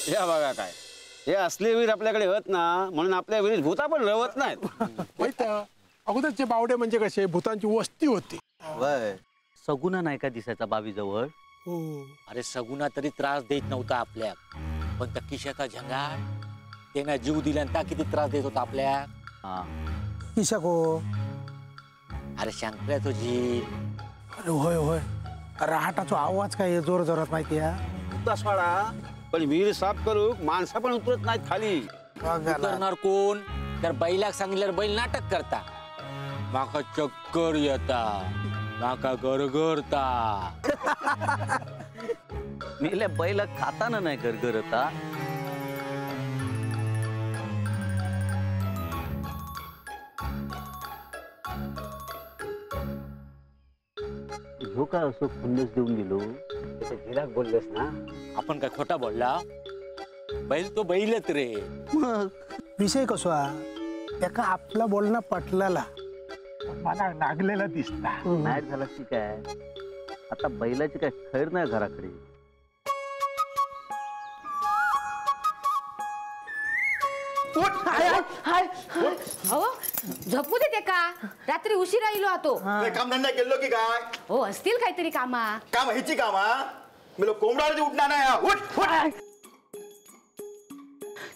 या बघा काय हे असले वीर आपल्याकडे होत ना म्हणून आपल्या विहिरीत भूता पण रवत नाहीत. माहित अगोदरचे बावडे म्हणजे कसे भूतांची वस्ती होती. सगुना नाही का दिसायचा बावी जवळ? हो. अरे सगुना तरी त्रास देत नव्हता आपल्या, पण त्या किशाचा झंगाट त्यानं जीव दिल्यानंतर किती त्रास देत होता आपल्या. किशा को? अरे शंकर्या तो जी. अरे होय होय. रहाटाचा आवाज काय जोर जोरात माहिती आहे. भूतासवाडा पण विहीर साफ करू माणसं पण उतरत नाहीत खाली. करणार कोण? तर बैलाक सांगितल्यावर बैल नाटक करता, माका चक्कर येता, माका गरगरता. मेल्या बैला खाताना नाही गरगरता. जो काय असो खुन्नस देऊन गेलो हिलाक बोललेस ना. आपण काय खोटा बोलला? बैल तो बैलच रे. मग विषय कसो एका आपला बोलणं पटलाला मला नागलेला दिसता. नाही झाला की काय आता बैलाची काय खैर नाही घराकडे. झोपू देते का? रात्री उशिरा येलो होतो. काम धंदा केलो की काय? हो असतील काहीतरी कामा. काम ह्याची कामा मी कोंबडा उठणार नाही. उठ उठ.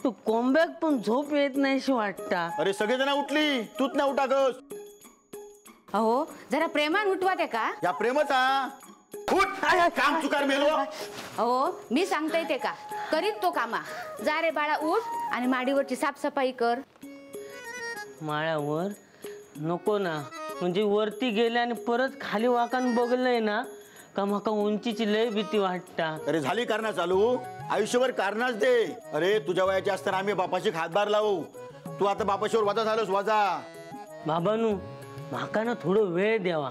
तू कोंब्याक पण झोप येत नाहीशी वाटता. अरे सगळेजण उठली तूच ना उठा गस. अहो जरा प्रेमान उठवा ते का? या प्रेमचा उठ. काम चुकार मेलो. अहो मी सांगताय ते का करीत तो कामा. जा रे बाळा उठ आणि माडीवरची साफसफाई कर. माळ्यावर नको ना, म्हणजे वरती गेले आणि परत खाली वाकान बघलंय ना का माका उंचीची लय भीती वाटता. अरे झाली कारणा चालू आयुष्यभर कारणाच दे. अरे तुझ्या वयाचे असताना आम्ही बापाशी हातभार लावू. तू आता बापाशीवर वाजा झालोस वाजा. बाबानू माका ना थोडं वेळ द्यावा.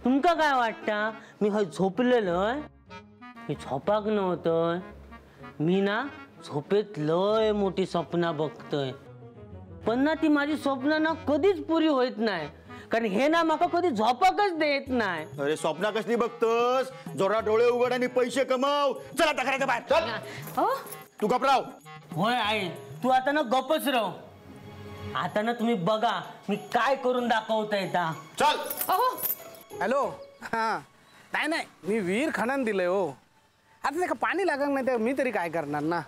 तुमका काय वाटता मी हय झोपलेलं? मी झोपाक नव्हतं. मी ना झोपेत लय मोठी स्वप्न बघतोय, पण ना ती माझी स्वप्न ना कधीच पुरी होत नाही, कारण हे ना माका कधी झोपाकच देत नाही. अरे स्वप्ना कसली बघतोस? जोरा डोळे उघड आणि पैसे कमव. चला तक्रार बाहेर चल. हो तू घबराव. होय आई तू आता ना गपच राह. आता ना तुम्ही बघा मी काय करून दाखवताय ता. चल. अहो हॅलो. हा नाही नाही मी विहीर खणून दिलंय हो. आता नाही का पाणी लागत नाही तर मी तरी काय करणार ना.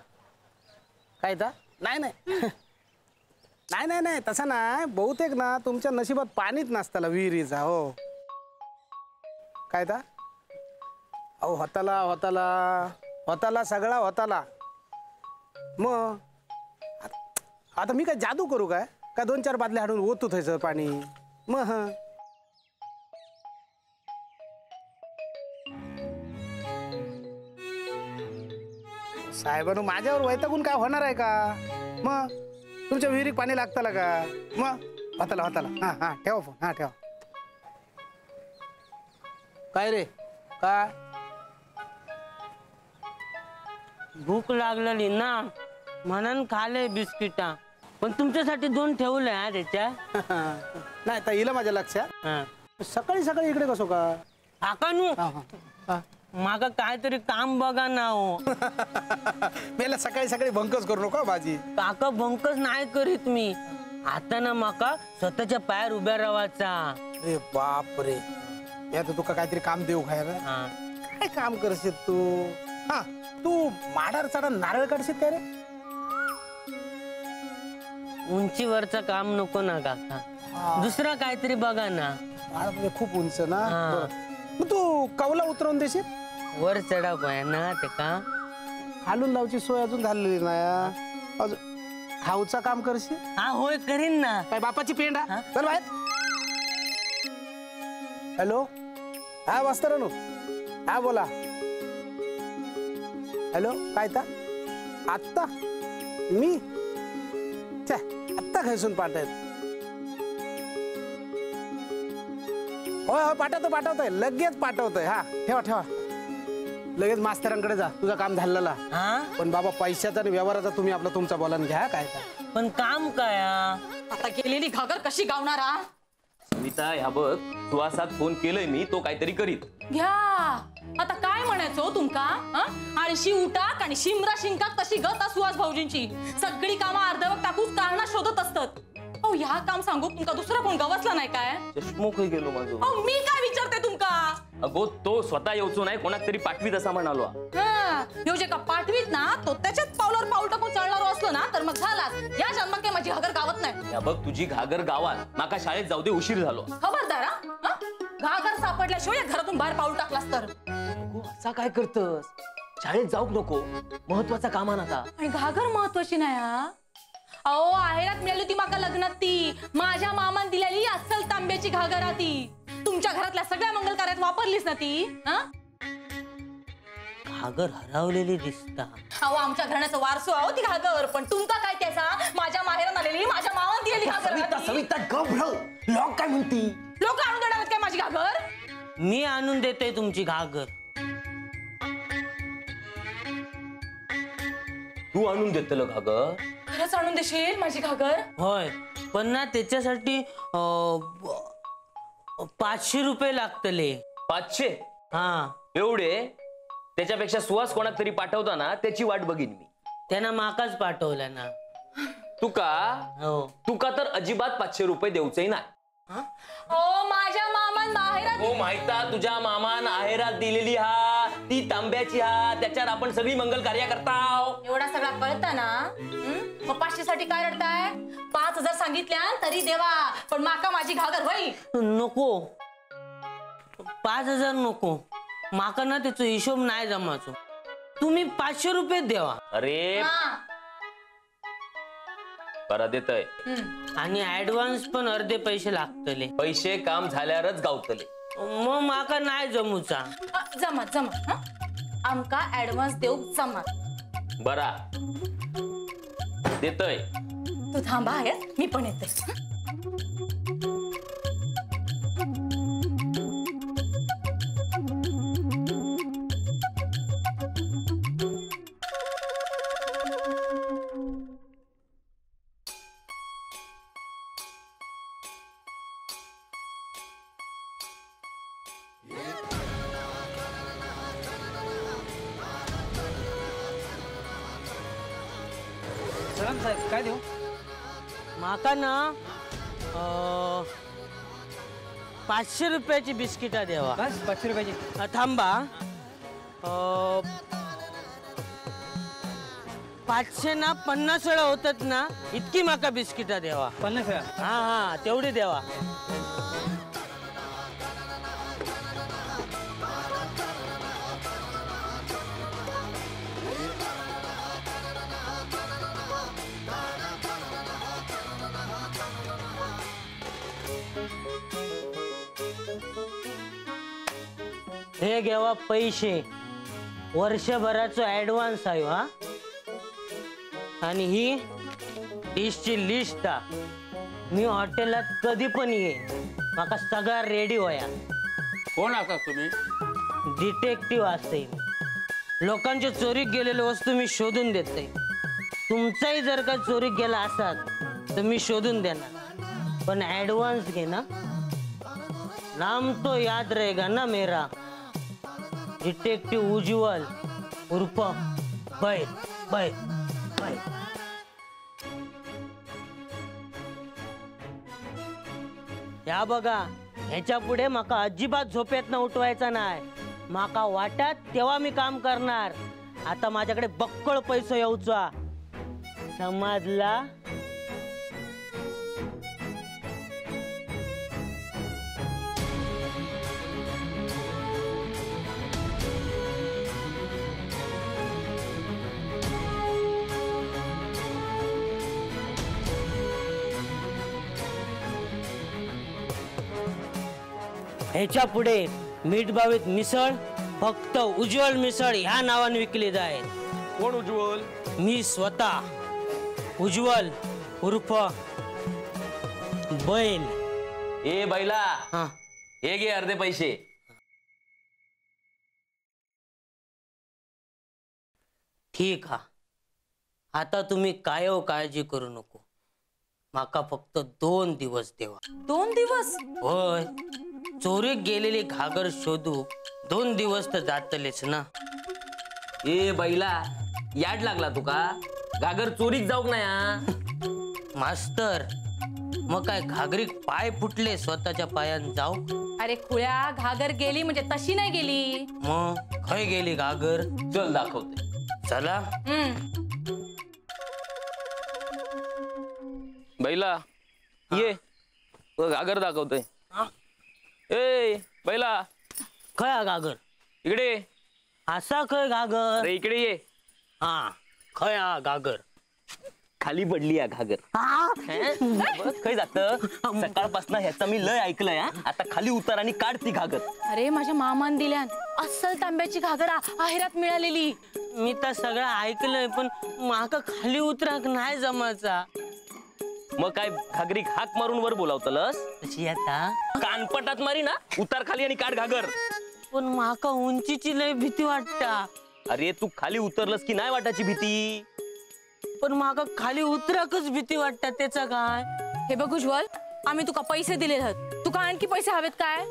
काय तर नाही नाही नाही नाही नाही तसं नाही. बहुतेक ना तुमच्या नशिबात पाणीच नसताला विहिरीचा. हो काय तर अहो होताला होताला होताला सगळा होताला. मग आता मी काय जादू करू काय का 2-4 बादल्या हाडून ओतू थायचं पाणी. मग साहेबांनो माझ्यावर वैतागून काय होणार आहे का? मग तुमच्या विहिरीत पाणी लागताला का? मग होताला होताला. हा हा ठेवा फोन. हा ठेवा. काय रे का भूक लागलेली ना म्हणून खाले बिस्किटा, पण तुमच्यासाठी 2 ठेवले हा त्याच्या. नाही तर येईल माझ्या लक्षात. सकाळी सकाळी इकडे कसो का? काकानू हा हा मागा काहीतरी काम बघा ना हो. मेला सकाळी सकाळी भंकच करू नका माझी. काका भंकच नाही करीत मी. आता ना माका स्वतःच्या पायावर उभ्या राहायचा. अरे बाप रे. मी आता तुका काहीतरी काम देऊ खायला. काय काम करशील तू? हा तू माडार चढा नारळ काढशील काय रे? उंचीवरचं काम नको ना काका, दुसरा काहीतरी बघा ना. माड म्हणजे खूप उंच ना. मग तू कौला उतरवून देशील? वर चढाव आहे ना ते का खालून लावची सोय अजून झालेली नाही. अजून खाऊचा काम करशील? हा होय करीन ना. काय बापाची पेंडा. चल बाहेर. हॅलो. हा वास्तारानू. हा बोला. हॅलो काय ता आत्ता मी आत्ता खायसून पाठवत. होय होय पाठवतोय लगेच पाठवतोय. हा ठेवा ठेवा. लगेच मास्तरांकडे जा. तुझं काम झालेला. पण बाबा पैशाचा आणि व्यवहाराचा तुम्ही आपला तुमचा बोलान घ्या. काय पण काम काय? आता केलेली घागर कशी गावणार? सविता ह्या बघ सुहासात फोन केलंय मी, तो काहीतरी करीत. घ्या आता काय म्हणायचो तुमका? आळशी उठाक आणि शिमरा शिंकाक तशी गत सुहास भाऊजींची सगळी कामं अर्धवट टाकूच कारणा शोधत असतात. अहो ह्या काम सांगू तुमका दुसरा कोण गवसला नाही काय? चष्मोक गेलो माझो. अहो मी काय विचारते तुमका? अगो तो स्वतः येऊचो नाही कोणाक तरी पाठवीत असा म्हणालो. ह्यो जे का पाठवीत ना तो त्याच्याच पावलावर पाऊल टाकून चालणारो असलो ना तर मग झालाच. या जन्मात काय माझी घागर गावत नाही. या बघ तुझी घागर गावात माका शाळेत जाऊ दे उशीर झालो. खबरदार हा? घागर सापडल्याशिवाय घरातून बाहेर पाऊल टाकलास तर. अगो असा काय करतस? शाळेत जाऊक नको, महत्वाचा कामान आता. आणि घागर महत्वाची नाही हा. अहो आहेरात मिळाली ती माका लग्नात ती माझ्या मामान दिलेली अस्सल तांब्याची घागर आ ती. तुमच्या घरातल्या सगळ्या मंगल कार्यात वापरलीस ना ती? घागर हरवलेली दिसता. अहो आमच्या घराण्याचं वारसो आहो ती घागर, पण तुमका काय त्याचा? माझ्या माहेरात आलेली माझ्या मामान दिलेली घागर. सविता गभ्रव लोक काय म्हणती? लोक आणून देणार काय माझी घागर? मी आणून देते तुमची घागर. तू आणून देतलं घागर? खरंच आणून देशील माझी घागर? होय, पण ना त्याच्यासाठी 500 रुपये लागतले. 500? हा. एवढे? त्याच्यापेक्षा सुहास कोणाक तरी पाठवता ना त्याची वाट बघीन मी. त्यांना माकाच पाठवला ना. तुका हो. तुका तर अजिबात 500 रुपये देऊचही नाही. ओ माझ्या मामान माहेरात. हो माहिता तुझ्या मामान आहेरात दिलेली हा ती तांब्याची हा त्याच्यावर आपण सगळी मंगल कार्य करताव. एवढा सगळा कळता ना? मग 500 साठी काय रडताय? 5000 सांगितल्या तरी देवा, पण माका माझी घागर होई. नको, 5000 नको. माका ना त्याचा हिशोब नाही जमाचो. तुम्ही 500 रुपये द्यावा. अरे करा देतय. आणि ऍडव्हान्स पण अर्धे पैसे लागतले. पैसे काम झाल्यावरच गावतले. मग माका नाही जमूचा. जमत जमत आमका ऍडव्हान्स देऊ जमत. बरा देतय. तू थांबा आहे, मी पण येते. काय देऊ? माका ना 500 रुपयाची बिस्किटा द्यावा. 500 रुपयाची? थांबा. 500 ना 50 वेळा होतात ना इतकी माका बिस्किटा द्यावा. 50 वेळा? हा हा तेवढी द्यावा. हे घ्यावा पैसे. वर्षभराचा ऍडव्हान्स आहे हा. आणि ही डिशची लिस्ट. मी हॉटेलात कधी पण ये, माका सगळा रेडी होया. कोण आहात तुम्ही? डिटेक्टिव्ह असते. लोकांच्या चोरीक गेलेल्या वस्तू मी शोधून देते. तुमचाही जर का चोरीक गेला असाल तर मी शोधून देणार, पण ऍडव्हान्स घे ना. नाम तो याद रहेगा ना मेरा. डिटेक्टिव्ह उज्ज्वल उर्फ बैल बैल बैल. या बघा, ह्याच्या पुढे माका अजिबात झोपेत न उठवायचा नाही. माका वाटत तेव्हा मी काम करणार. आता माझ्याकडे बक्कळ पैसा येऊचा, समजला? ह्याच्या पुढे मीठ बावीत मिसळ फक्त उज्ज्वल मिसळ ह्या नावाने विकली जाईल. कोण उज्ज्वल? मी स्वतः उज्ज्वल उर्फ बैल. ए बैला, हा हे घे अर्धे पैसे. ठीक हा. आता तुम्ही काय काळजी करू नको. माका फक्त 2 दिवस देवा. 2 दिवस? होय, चोरीक गेलेली घागर शोधू 2 दिवस तर जातलेच ना. ए बैला याड लागला तुका घागर चोरीक जाऊक नाही हा? मास्तर मग काय घागरीक पाय फुटले स्वतःच्या पायान जाऊ. अरे खुळ्या घागर गेली म्हणजे तशी नाही गेली. मग खय गेली घागर. चल दाखवते. चला. बैला ये तुला घागर दाखवतोय. ए बैला खय हा घागर. इकडे असा खय घागर. अरे इकडे ये. हा खय हा घागर. खाली पडली या घागर. काय जात सकाळपासून ह्याचा मी लय ऐकलंय हा. आता खाली उतर आणि काढ ती घागर. अरे माझ्या मामान दिल्यान अस्सल तांब्याची घागर आहेरात मिळालेली. मी तर सगळं ऐकलंय पण माका खाली उतराक नाही जमाचा. मग काय घागरी हाक मारून वर बोलावतलस. कशी आता कानपटात मारी ना. उतार खाली आणि काढ घागर. पण माका उंचीची लय भीती वाटता. अरे तू खाली उतरलस की नाही वाटायची भीती. पण माका खाली उतराकच भीती वाटतात. त्याचा काय. हे बघ उज्ज्वल आम्ही तुका पैसे दिले आहेत. तुका आणखी पैसे हवेत काय.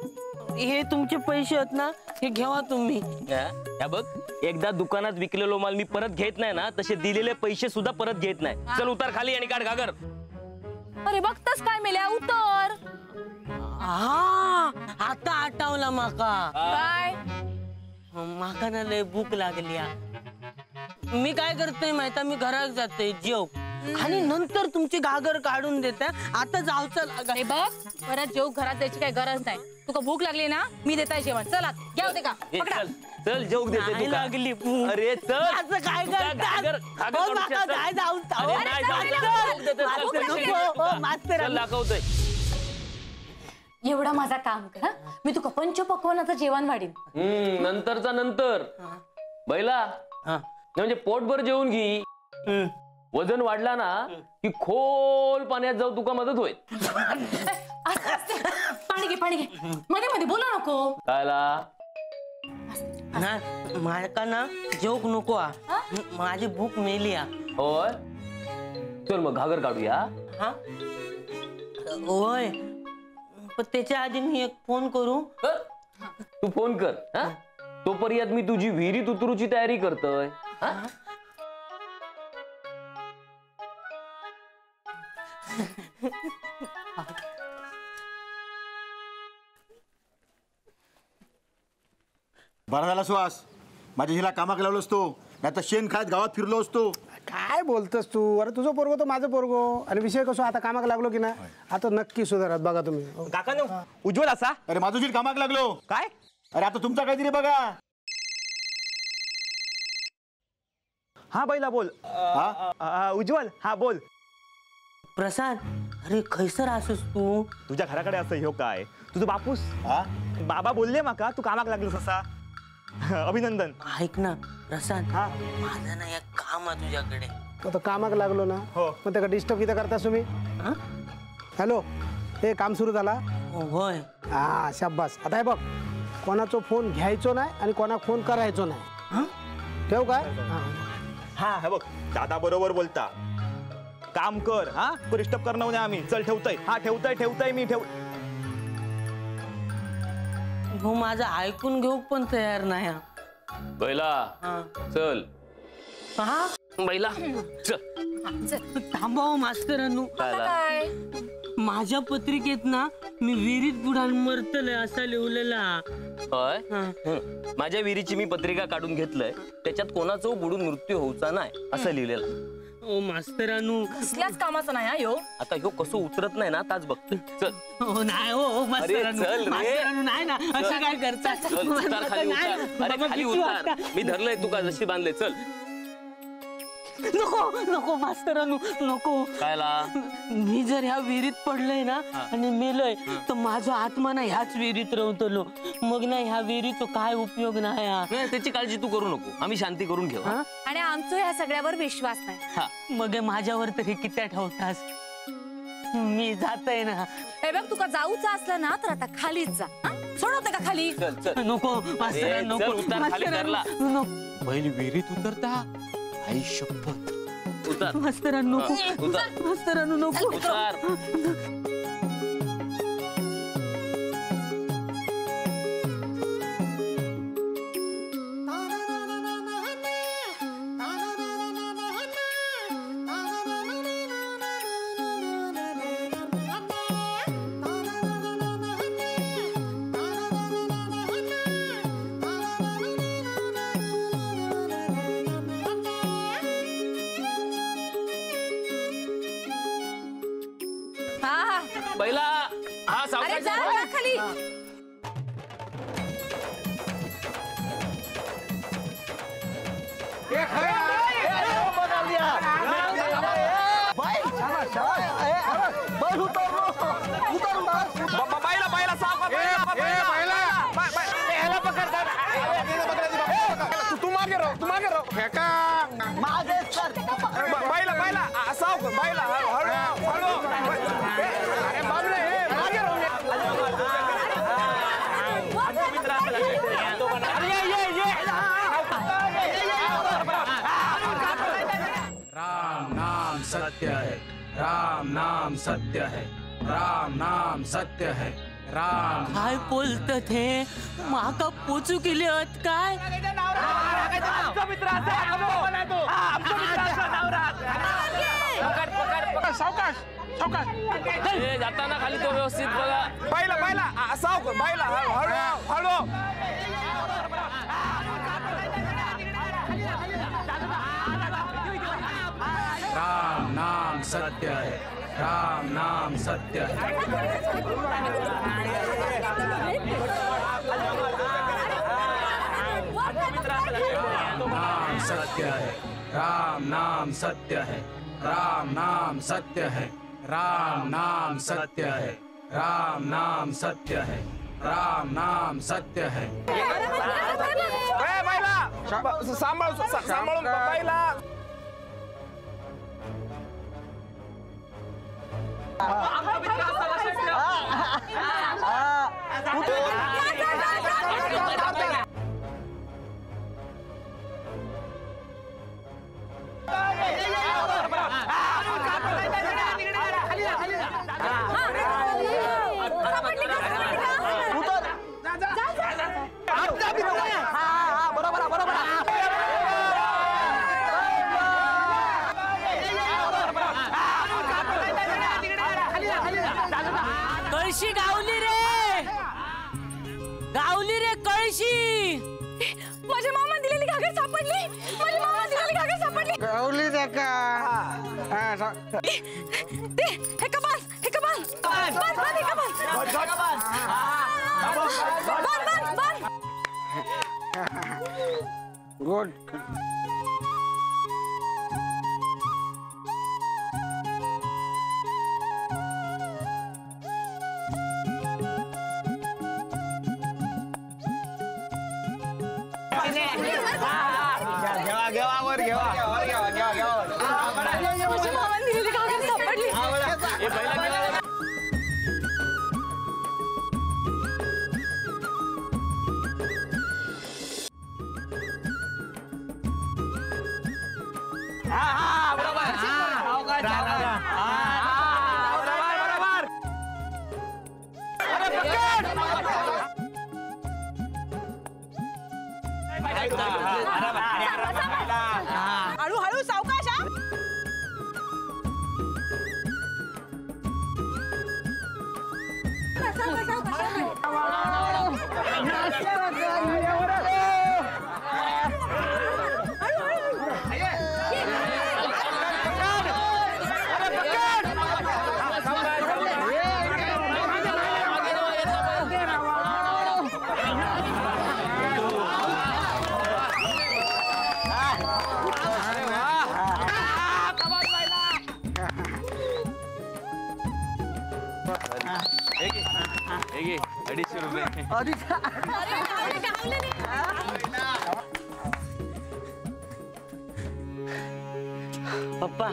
हे तुमचे पैसे आहेत ना हे घेवा तुम्ही. या बघ एकदा दुकानात विकलेलो माल मी परत घेत नाही ना तसे दिलेले पैसे सुद्धा परत घेत नाही. चल उतार खाली आणि काढ घागर. अरे बघतस काय मेल्या उतर. हा आता आठवला माका. काय माका ना लय भूक लागली. मी काय करतोय माहिती मी घरात जाते जेव आणि नंतर तुमची घागर काढून देते. आता जाऊचा लागा. हे बघ परत जेव घरात जायची काही गरज नाही. तुका भूक लागली ना मी देताय जेवण. चला घ्या होते का ए, पकडा. चल चल जेवू देते नाही तुका. लागली भूक. अरे चल असं काय तुका घागर करतात. घागर हो, काढून माका चल. नाही जाऊ. अरे नाही जाऊ दे. जेवू देते. चल, मास्तर चल, नको. चल, हो, मास्तर चल दाखवतोय. एवढा माझा काम कर हा. मी तुका पंचपक्वानाचं जेवण वाढीन. नंतरचा नंतर बैला हा. म्हणजे पोटभर जेवून घे. वजन वाढला ना की खोल पाण्यात जाऊ तुका मदत होईल. पाणी घे पाणी घे. मध्ये मध्ये बोला नको. कायला ना माका ना जेवक नको हा. माझी भूक मेली हा. होय चल मग घागर काढूया. हा? होय पण त्याच्या आधी मी एक फोन करू. कर. तू फोन कर हा. तोपर्यंत मी तुझी विहिरीत उतरूची तयारी करतोय. हा? बरा झाला सुहास माझ्या हिला कामाक लावलो असतो नाही तर शेण खात गावात फिरलो असतो. काय बोलतोस तू. अरे तुझं पोरगो तो माझं पोरगो. आणि विषय कसो आता कामाक लागलो की नाही आता नक्की सुधारत बघा तुम्ही. काका उज्ज्वल असा अरे माझं जील कामाक लागलो. काय. अरे आता तुमचा काहीतरी बघा. हा बैला बोल. उज्ज्वल हा बोल. प्रसाद अरे खैसर असस तू. तुझ्या घराकडे असं ह्यो काय तुझं बापूस. हा बाबा बोलले माका तू कामाक लागलोस असा. अभिनंदन. ऐक ना प्रसाद हा माझं ना एक काम आहे तुझ्याकडे. आता कामाक लागलो ना हो. मग त्याला डिस्टर्ब किती करतास तुम्ही. हा? हॅलो हे काम सुरू झाला. होय हा शाब्बास. आता हे बघ कोणाचा फोन घ्यायचो नाही आणि कोणा फोन करायचो नाही. हा? ठेव काय. हा हे बघ दादा बरोबर बोलता. काम कर हा डिस्टर्ब करणार नाही आम्ही. चल ठेवतोय. हा ठेवतोय मी ठेव. हो माझं ऐकून घेऊ पण तयार नाही हा. बैला हा. चल. हा? बैला चल. थांबा हो मास्तरांनो. काय माझ्या पत्रिकेत ना मी विहिरीत बुडान मरतलय असा लिहिलेला. होय हा. माझ्या विहिरीची मी पत्रिका काढून घेतलंय. त्याच्यात कोणाचं बुडून मृत्यू होऊचा नाही असं लिहिलेलं. ओ मास्तरांनो कसल्याच कामाचं नाही हा ह्यो. आता ह्यो कसं उतरत नाही ना ताच बघतोय. चल हो नाही हो मास्तरांनो. चल रे. मास्तरांनो नाही ना असं काय करता. चल उतार खाली उतार. अरे बाबा, खाली किती उतार. वाजता? मी धरलंय तुका जशी बांधले. चल. नको नको मास्तरांनो नको. कायला मी जर ह्या विहिरीत पडलोय ना आणि मेलोय तर माझा आत्मा ना ह्याच विहिरीत रवतलो. मग ना ह्या विहिरीचा काय उपयोग नाही हा. नाही, त्याची काळजी तू करू नको. आम्ही शांती करून घेऊ. हा? आणि आमचं ह्या सगळ्यावर विश्वास नाही. हा. मग हे माझ्यावर तरी किती ठेवतास. मी जातय ना. हे बघ तुका जाऊचं असलं ना तर आता खालीच जा. हा? सोडवते का खाली. चल चल. नको मास्तरांनो चल, नको. उतार खाली धरला. मास्तरांनो नको. पहिली विहिरीत उतरता आई शपथ. उतार मास्तरांनो नको. उतार. मास्तरांनो नको. उतार. बैला हा अरे सावकाश जा जा खाली. बाईला तू मागे राह फेका बाईला साव बाईला हळू बाबले मागे राम नाम सत्य है, राम नाम सत्य है, राम नाम सत्य है, राम. काय बोलतात हे माका पोचू केले आहेत काय सावकाश जाताना खाली तो व्यवस्थित बघा. बाईला साव बाईला हळू राम नाम सत्य है, राम नाम सत्य है. नाम सत्य है, राम नाम सत्य है, राम नाम सत्य है, राम नाम सत्य है, राम नाम सत्य है, राम नाम सत्य है. बाईला सांभाळून बाईला कळशी गावली रे कळशी. माझ्या मामा दिलेली घागर सापडली. माझ्या मामा दिलेली घागर सापडली. गावली त्या का हे कबाल हे कबाल बांध हे कबाल बांध गुड. माझ्या मामा दिलेली घागर सापडली. हळूहळू सावकाश हा. पप्पा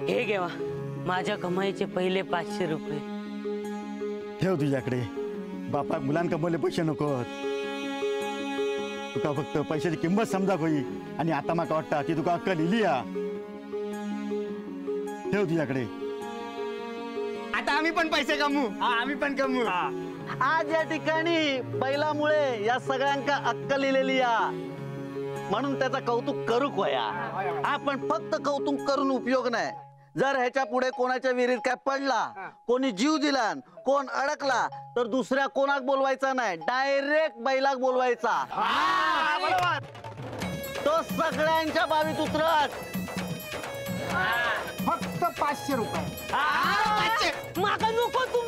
हे घेवा माझ्या कमाईचे पहिले 500 रुपये. ठेव तुझ्याकडे. बापाक मुलांना कमवले पैसे नको. तुका फक्त पैशाची किंमत समजा होई आणि आता माका वाटतं की तुका अक्कल इली या. ठेव तुझ्याकडे. आता आम्ही पण पैसे कमवू. आम्ही पण कमवू. आज या ठिकाणी बैलामुळे या सगळ्यांका अक्कल इलेली या म्हणून त्याचा कौतुक करूक वया. आपण फक्त कौतुक करून उपयोग नाही. जर ह्याच्या पुढे कोणाच्या विहिरीत काय पडला, कोणी जीव दिला, कोण अडकला तर दुसऱ्या कोणाक बोलवायचा नाही, डायरेक्ट बैलाक बोलवायचा. तो सगळ्यांच्या बावीत उतरत. फक्त 500 रुपये. माका नको तू